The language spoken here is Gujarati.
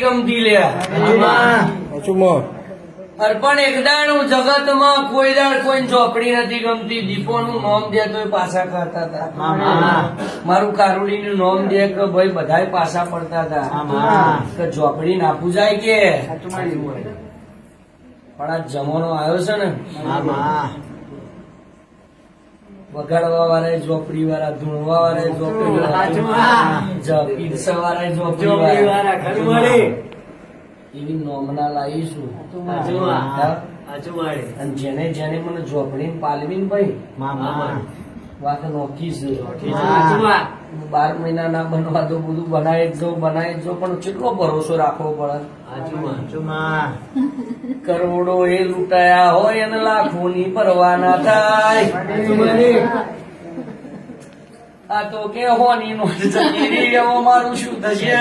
નથી ગમતી લ્યા અર્પણ એકદાણું જગતમાં કોઈ દાડ કોઈ ઝોપડી નથી ગમતી. દીપોનું નામ દે તો પાછા કરતા હતા. મારું કારુડીનું નામ દે કે ભાઈ બધા પાછા પડતા હતા કે ઝોપડી ના પૂજાય કે. પણ આ જમાનો આવ્યો છે ને, વગાડવા વાળા ઝોપડી વાળા, ધૂણવા વાળા ઝોપડી વાળા, પીરસા વાળા ઝોપડી વાળા, એવી નોમના લાવીશું. અને જેને જેને મને ઝોપડી પાલવી ને ભાઈ વાત નોખી છે. 12 મહિના ના બનવા તો બધું બનાવી જ જો પણ કેટલો ભરોસો રાખવો પડે. કરોડો એ લૂંટાયા હોય અને લાખો ની પરવા ના થાય. આ તો કે હોની નો મારું શું થશે.